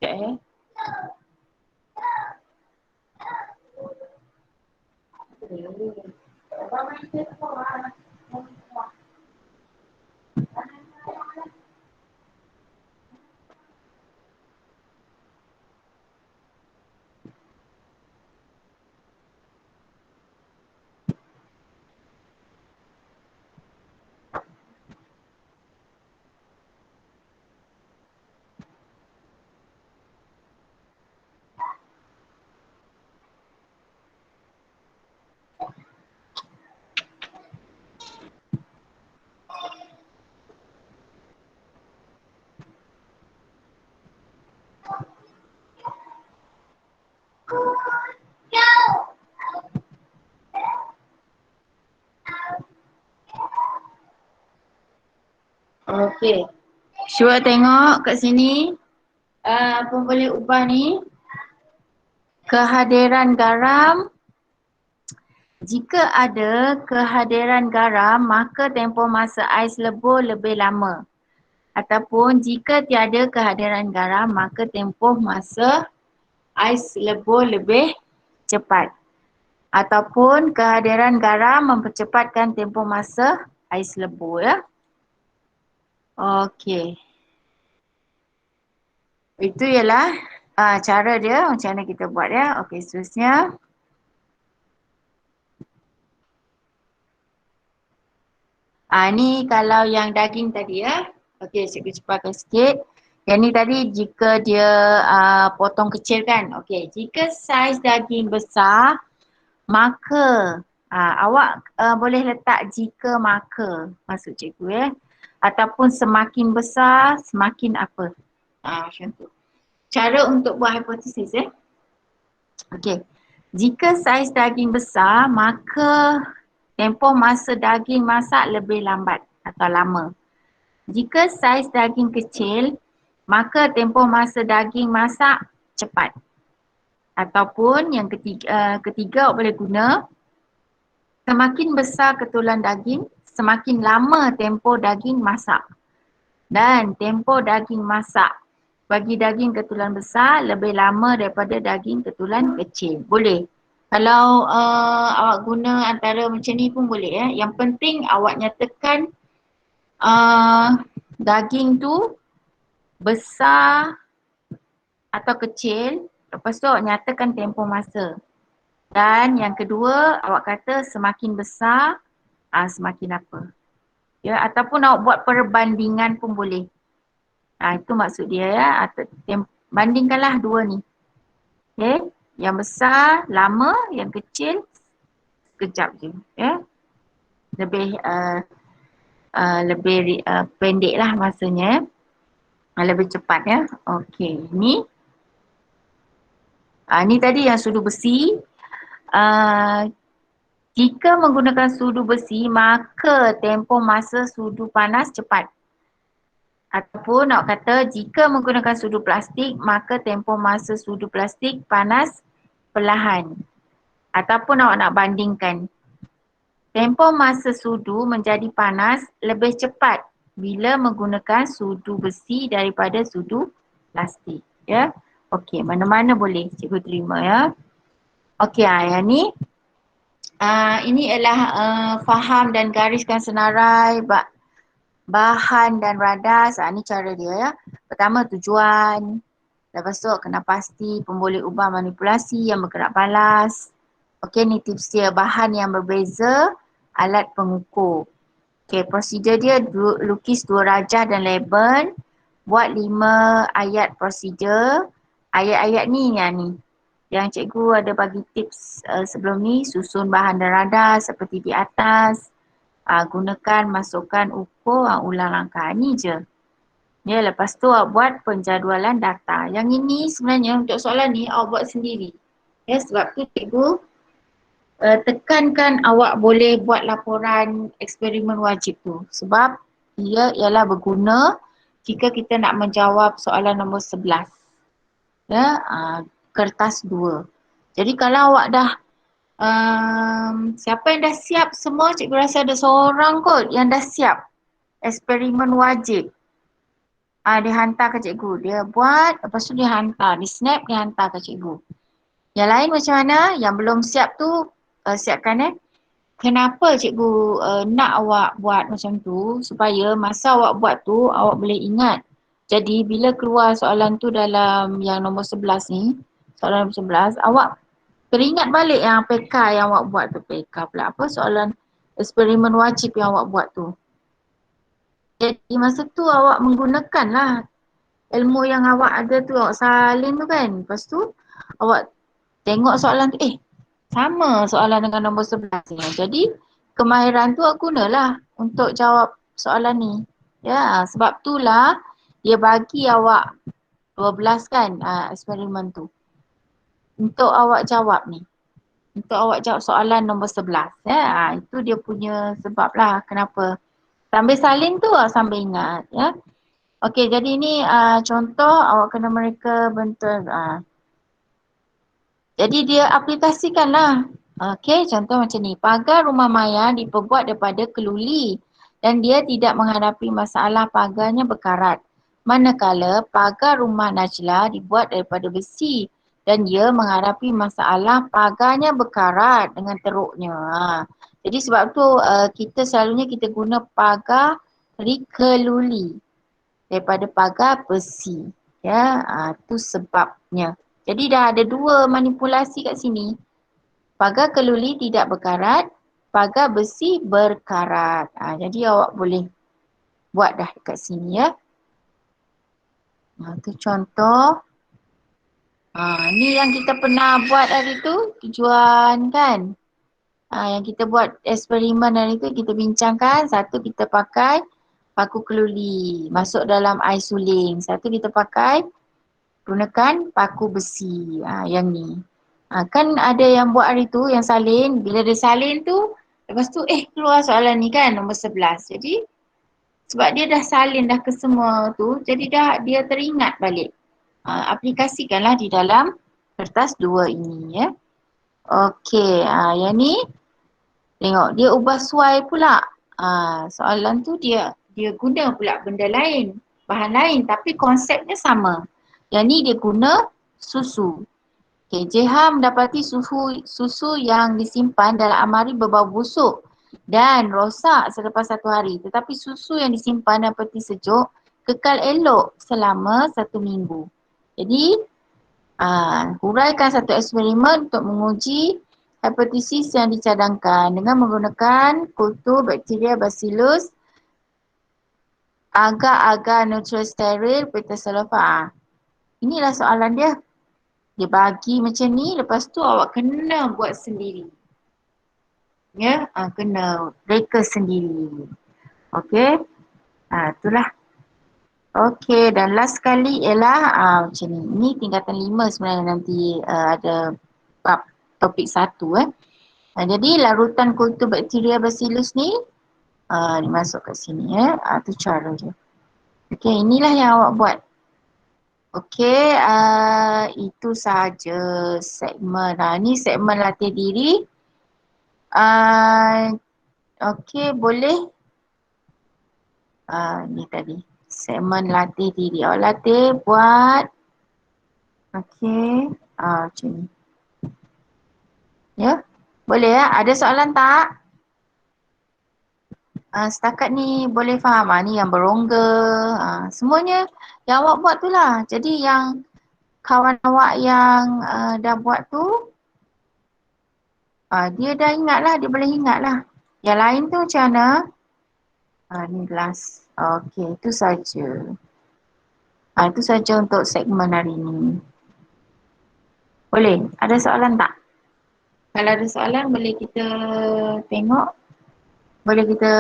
Okay. Okey. Cuba tengok kat sini. Pemboleh ubah ni. Kehadiran garam. Jika ada kehadiran garam, maka tempoh masa ais lebur lebih lama. Ataupun jika tiada kehadiran garam, maka tempoh masa ais lebur lebih cepat. Ataupun kehadiran garam mempercepatkan tempoh masa ais lebur ya. Okey. Itu ialah cara dia macam mana kita buat ya. Okey, seterusnya. Ni kalau yang daging tadi ya. Okey, cikgu cepatkan sikit. Yang ni tadi jika dia potong kecil kan. Okey, jika saiz daging besar, maka awak boleh letak jika maka maksud cikgu ya. Ataupun semakin besar, semakin apa. Macam tu. Cara untuk buat hipotesis ya. Okey. Jika saiz daging besar, maka tempoh masa daging masak lebih lambat atau lama. Jika saiz daging kecil, maka tempoh masa daging masak cepat. Ataupun yang ketiga awak boleh guna, semakin besar ketulan daging, semakin lama tempoh daging masak. Dan tempoh daging masak bagi daging ketulan besar lebih lama daripada daging ketulan kecil. Boleh. Kalau awak guna antara macam ni pun boleh ya. Yang penting awak nyatakan daging tu besar atau kecil. Lepas tu awak nyatakan tempoh masa. Dan yang kedua, awak kata semakin besar, semakin apa. Ya, ataupun awak buat perbandingan pun boleh. Itu maksud dia ya. Bandingkanlah dua ni. Okay. Yang besar lama, yang kecil sekejap je. Ya. Lebih pendek lah masanya. Lebih cepat ya. Okey. Ni tadi yang sudu besi. Jika menggunakan sudu besi, maka tempoh masa sudu panas cepat. Ataupun nak kata jika menggunakan sudu plastik, maka tempoh masa sudu plastik panas perlahan. Ataupun awak nak bandingkan. Tempoh masa sudu menjadi panas lebih cepat bila menggunakan sudu besi daripada sudu plastik. Ya. Okey, mana-mana boleh cikgu terima ya. Okey, yang ni. Ini ialah faham dan gariskan senarai bahan dan radas. Ni cara dia ya. Pertama tujuan. Lepas tu kena pasti pemboleh ubah manipulasi yang bergerak balas. Okey, ni tips dia. Bahan yang berbeza, alat pengukur. Okey, prosedur dia lukis 2 rajah dan label. Buat 5 ayat prosedur. Ayat-ayat ni yang ni. Yang cikgu ada bagi tips sebelum ni, susun bahan dan radas seperti di atas. Gunakan, masukkan, ukur, ulang langkah. Ni je. Ya, lepas tu awak buat penjadualan data. Yang ini sebenarnya untuk soalan ni awak buat sendiri. Ya, sebab tu cikgu tekankan awak boleh buat laporan eksperimen wajib tu. Sebab ia ialah berguna jika kita nak menjawab soalan nombor 11. Ya, kertas 2. Jadi kalau awak dah siapa yang dah siap semua, cikgu rasa ada seorang kot yang dah siap eksperimen wajib. Dia hantar ke cikgu. Dia buat, lepas tu dia hantar. Dia snap, dia hantar ke cikgu. Yang lain macam mana? Yang belum siap tu, siapkan Kenapa cikgu nak awak buat macam tu? Supaya masa awak buat tu, awak boleh ingat. Jadi bila keluar soalan tu dalam yang nombor 11 ni, soalan nombor 11, awak teringat balik yang PK yang awak buat tu. PK pula apa? Soalan eksperimen wajib yang awak buat tu. Jadi masa tu awak menggunakanlah ilmu yang awak ada tu, awak salin tu kan. Lepas tu awak tengok soalan tu, sama soalan dengan nombor 11 ni. Jadi kemahiran tu awak gunalah untuk jawab soalan ni. Ya, sebab itulah dia bagi awak 12 kan eksperimen tu. Untuk awak jawab ni. Untuk awak jawab soalan nombor 11. Ya, itu dia punya sebab lah kenapa. Sambil salin tu sambil ingat ya. Okey, jadi ni contoh awak kena mereka bentuk. Jadi dia aplikasikanlah. Okey, contoh macam ni. Pagar rumah Maya diperbuat daripada keluli dan dia tidak menghadapi masalah pagarnya berkarat. Manakala pagar rumah Najla dibuat daripada besi dan dia menghadapi masalah pagarnya berkarat dengan teruknya. Jadi sebab tu kita selalunya kita guna pagar dari keluli daripada pagar besi. Ya, tu sebabnya. Jadi dah ada 2 manipulasi kat sini. Pagar keluli tidak berkarat, pagar besi berkarat. Jadi awak boleh buat dah dekat sini ya. Tu contoh. Ni yang kita pernah buat hari tu, tujuan kan. Yang kita buat eksperimen hari tu kita bincangkan. Satu kita pakai paku keluli masuk dalam air suling. Satu kita pakai gunakan paku besi. Yang ni. Kan ada yang buat hari tu yang salin. Bila dia salin tu, lepas tu keluar soalan ni kan nombor 11. Jadi sebab dia dah salin dah ke semua tu, jadi dah dia teringat balik. Aplikasikanlah di dalam kertas 2 ini ya. Okey, yang ni tengok dia ubah suai pula. Soalan tu dia guna pula benda lain, bahan lain tapi konsepnya sama. Yang ni dia guna susu. Okay, JH mendapati susu yang disimpan dalam amari berbau busuk dan rosak selepas 1 hari. Tetapi susu yang disimpan dalam peti sejuk kekal elok selama 1 minggu. Jadi, huraikan satu eksperimen untuk menguji hipotesis yang dicadangkan dengan menggunakan kultur bakteria Bacillus agar-agar neutral steril Beta-Salofa. Inilah soalan dia. Dia bagi macam ni, lepas tu awak kena buat sendiri. Ya, kena reka sendiri. Okey. Itulah. Okey, dan last sekali ialah macam ni. Ini tingkatan 5 sebenarnya nanti ada bab topik 1 jadi larutan kultur bakteria Bacillus ni dimasuk kat sini tu cara je. Okey, inilah yang awak buat. Okey, itu sahaja segmen. Ni segmen latih diri. Okey, boleh. Ni tadi. Segmen latih diri. Awak latih buat. Okey. Macam ni. Ya. Boleh ya? Ada soalan tak? Setakat ni boleh faham. Ni yang berongga. Semuanya yang awak buat tu lah. Jadi yang kawan awak yang dah buat tu, dia dah ingat lah. Dia boleh ingat lah. Yang lain tu macam mana? Ni last. Okey, itu saja. Itu saja untuk segmen hari ni. Boleh? Ada soalan tak? Kalau ada soalan boleh kita tengok. Boleh kita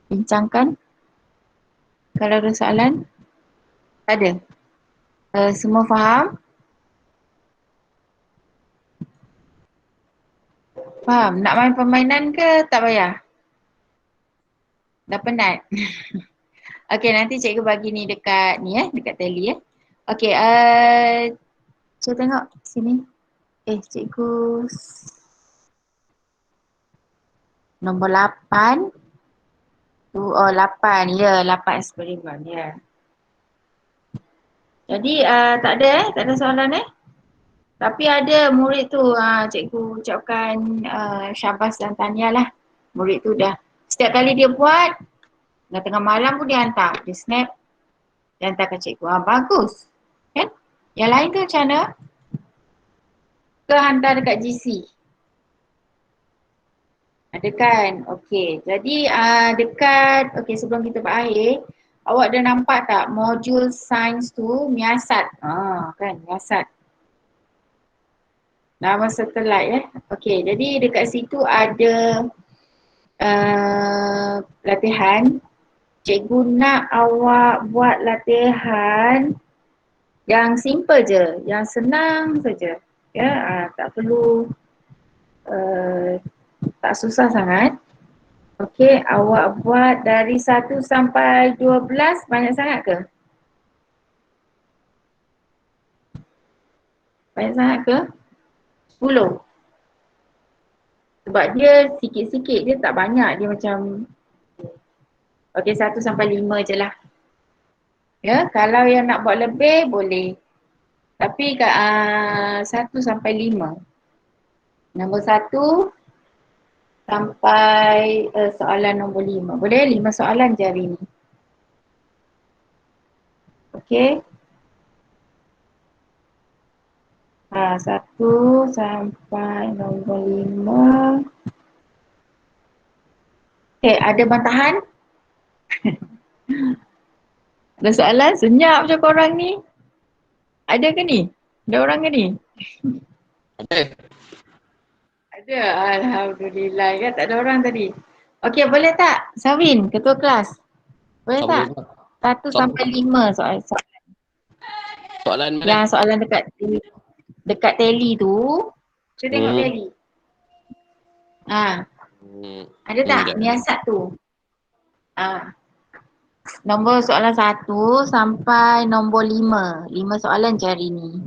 bincangkan. Kalau ada soalan. Ada? Semua faham? Faham? Nak main permainan ke tak payah? Dah penat? Okey, nanti cikgu bagi ni dekat ni dekat tally Okey, saya tengok sini. Cikgu nombor 8. 8. Ya, 8 eksperimen. Ya. Jadi tak ada tak ada soalan Tapi ada murid tu, cikgu ucapkan syabas dan tahniah lah. Murid tu dah, setiap kali dia buat, dah tengah malam pun dia hantar. Dia snap, dia hantar ke cikgu. Bagus. Kan? Yang lain tu macam mana? Ke hantar dekat GC? Ada kan? Okey. Jadi dekat, sebelum kita berakhir, awak dah nampak tak modul sains tu, miasat. Kan, miasat. Nama satellite Okey, jadi dekat situ ada latihan. Cikgu nak awak buat latihan yang simple je, yang senang saja. Ya, tak perlu tak susah sangat. Okey, awak buat dari 1 sampai 12 banyak sangat ke? Banyak sangat ke? 10. Sebab dia sikit-sikit, dia tak banyak, dia macam okey 1 sampai 5 je lah. Ya, kalau yang nak buat lebih boleh. Tapi 1 sampai 5. Nombor 1 sampai soalan nombor 5. Boleh 5 soalan je hari ni. Okey. 1 sampai nombor 5. Okey, ada bantahan? Ada soalan? Senyap je korang ni. Ada ke ni? Ada orang ke ni? Ada. Ada. Alhamdulillah. Kan tak ada orang tadi. Okey, boleh tak? Sawin, ketua kelas. Boleh tak? 1 sampai 5 soalan. Soalan mana? Yang soalan dekat tally tu. Cuba tengok tally. Ada tak miasat tu? Nombor soalan 1 sampai nombor 5. 5 soalan je hari ni.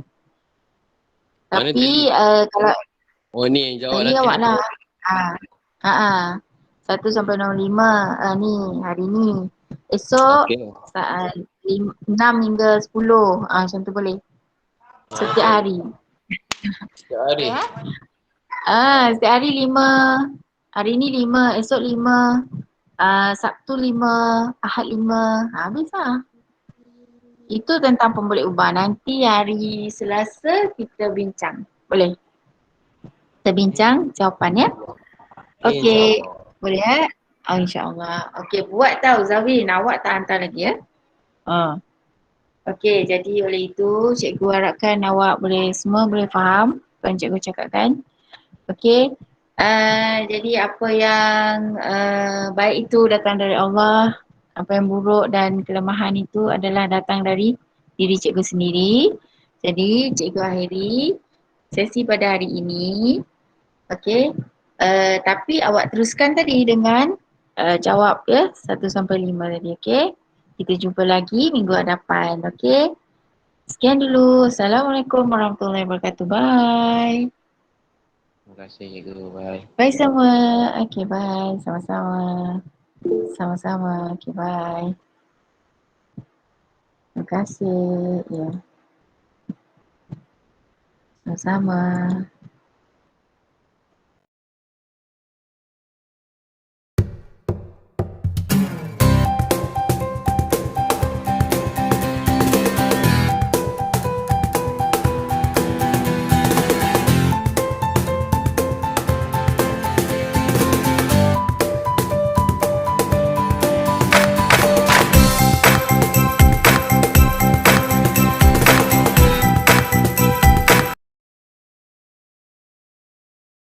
Tapi kalau ni yang jawab tadi nanti. awak lah. 1 sampai nombor 5 ni hari ni. Esok 6 hingga 10. Macam tu boleh. Setiap hari. Setiap hari? Setiap hari 5. Hari ni 5, esok 5. Sabtu 5, Ahad 5. Habis lah. Itu tentang pemboleh ubah. Nanti hari Selasa kita bincang. Boleh? kita bincang jawapannya. Okey, InsyaAllah. boleh ya? Oh, InsyaAllah. Okey, buat tahu Zawin, awak tak hantar lagi ya? Okey, jadi oleh itu cikgu harapkan awak semua boleh faham apa yang cikgu cakapkan. Okey, jadi apa yang baik itu datang dari Allah, apa yang buruk dan kelemahan itu adalah datang dari diri cikgu sendiri. Jadi cikgu akhiri sesi pada hari ini. Okey, tapi awak teruskan tadi dengan jawab ya 1 sampai 5 tadi. Okey, kita jumpa lagi minggu hadapan. Okey, sekian dulu. Assalamualaikum warahmatullahi wabarakatuh. Bye. Terima kasih cikgu. Bye. Bye semua. Okay, bye. Sama-sama. Sama-sama. Okay, bye. Terima kasih. Ya, sama-sama.